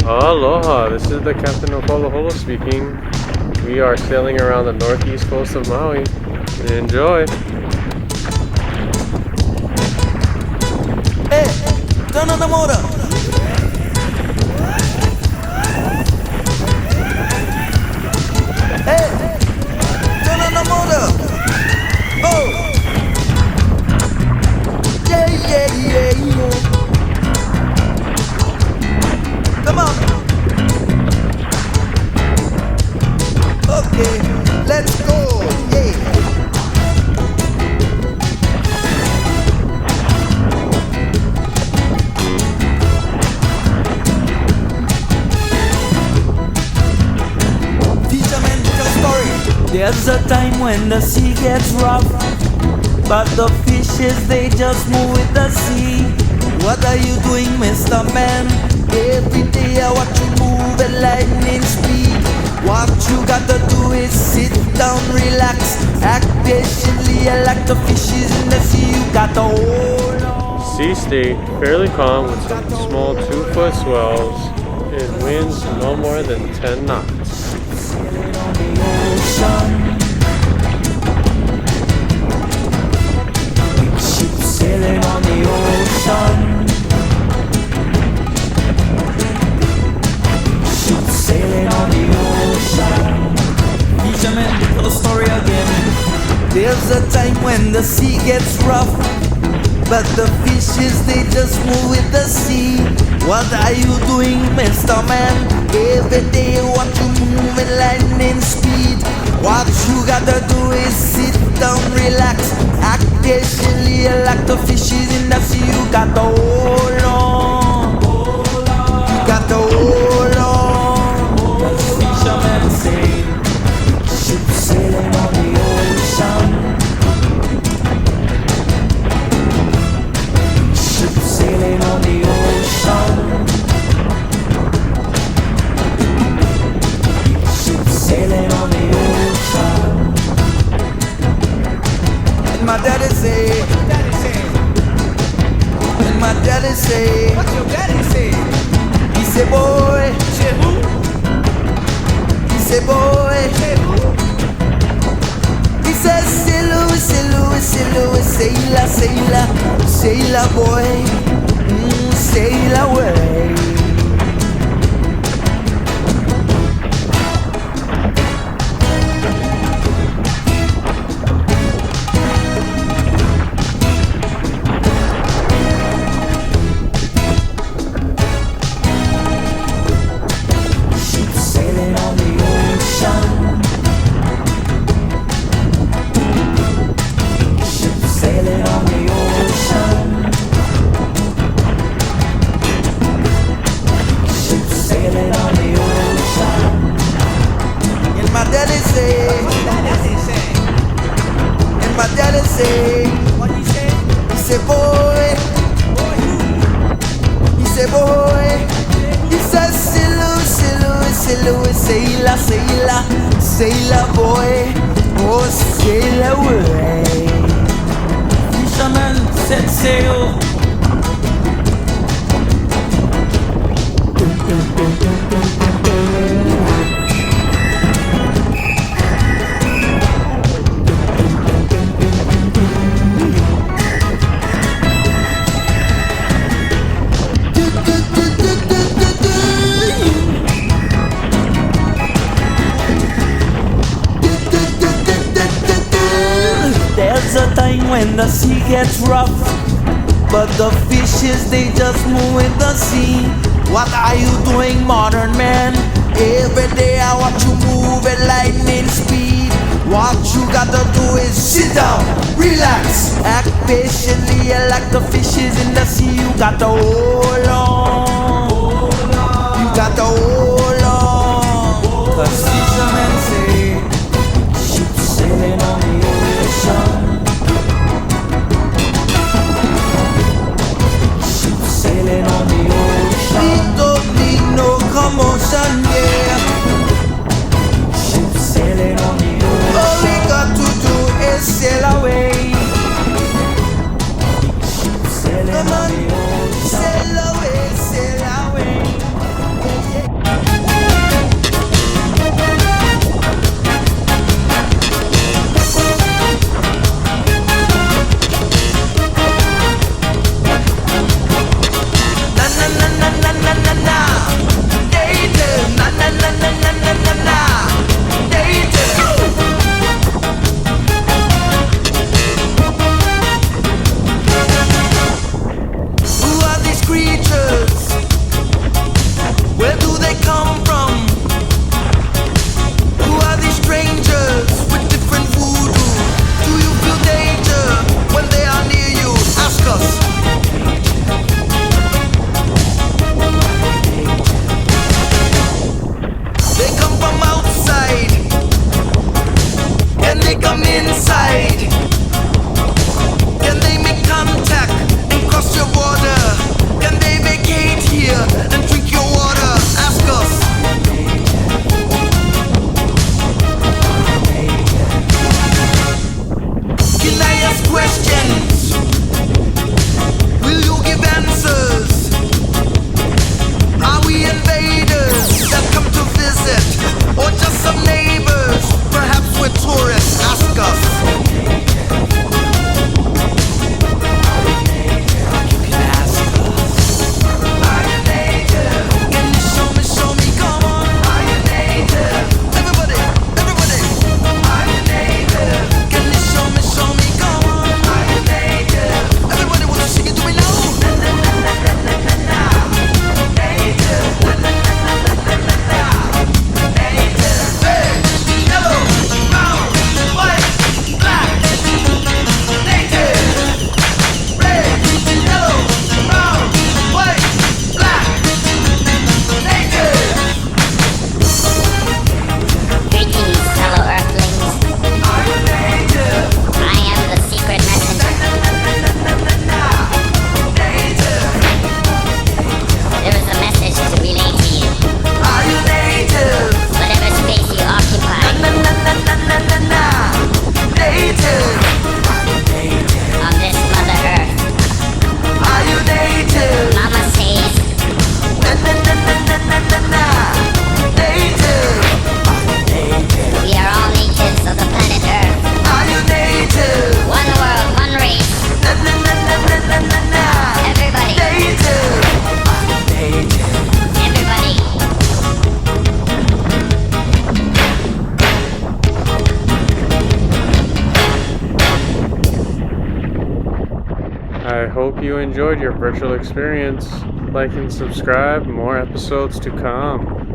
Aloha, this is the Captain of Holo Holo speaking. We are sailing around the northeast coast of Maui. Enjoy! Hey, turn on the motor! Hey, turn on the motor! Oh! Yeah, yeah, yeah, yeah! Come on! Okay, let's go! Yeah! Fisherman, tell a story! There's a time when the sea gets rough, but the fishes, they just move with the sea. What are you doing, Mr. Man? Every day I watch you move at lightning speed. What you gotta do is sit down, relax, act patiently like the fishes in the sea. You gotta hold on. Sea state fairly calm with some small 2-foot swells and winds no more than 10 knots. Sailing on the ocean. Big ship sailing on the ocean. Ship sailing on the ocean. Fisherman, tell the story again. There's a time when the sea gets rough, but the fishes, they just move with the sea. What are you doing, Mr. Man? Every day what you move at lightning speed. What you gotta do is sit down, relax, act patiently like the fishes in the sea. You gotta hold on. You gotta hold on. As fishermen say, ship sailing on the ocean. Ship sailing on the ocean. Ship sailing on the ocean. And my daddy say, and my daddy say, What's your daddy say? he say, boy, Say who? he say, boy, Say who? he says, sailor, sailor, sailor, sailor, sailor, sailor boy, sail away. Ship sailing on the ocean. Ship sailing on the ocean. Ship sailing on the ocean. And my daddy say, What daddy say? and my daddy say, What he say? he say, boy, Boy, who? he say, boy, he says, sailor, sailor, sailor, sailor, sailor, sailor boy, oh, sail away. Fisherman set sail. There's a time when the sea gets rough, but the fishes, they just move with the sea. What are you doing, modern man? Every day I watch you move at lightning speed. What you gotta do is sit down, relax, act patiently like the fishes in the sea. You gotta hold on. You gotta hold on. 'Cause fishermen say, ship sailing on the ocean. Ship sailing on the ocean. We don't need no commotion, yeah. Ship sailing on the ocean. All we got to do is sail away. Ship sailing on the ocean. Sail away, sail away. Yeah, yeah. hope you enjoyed your virtual experience. Like and subscribe, more episodes to come.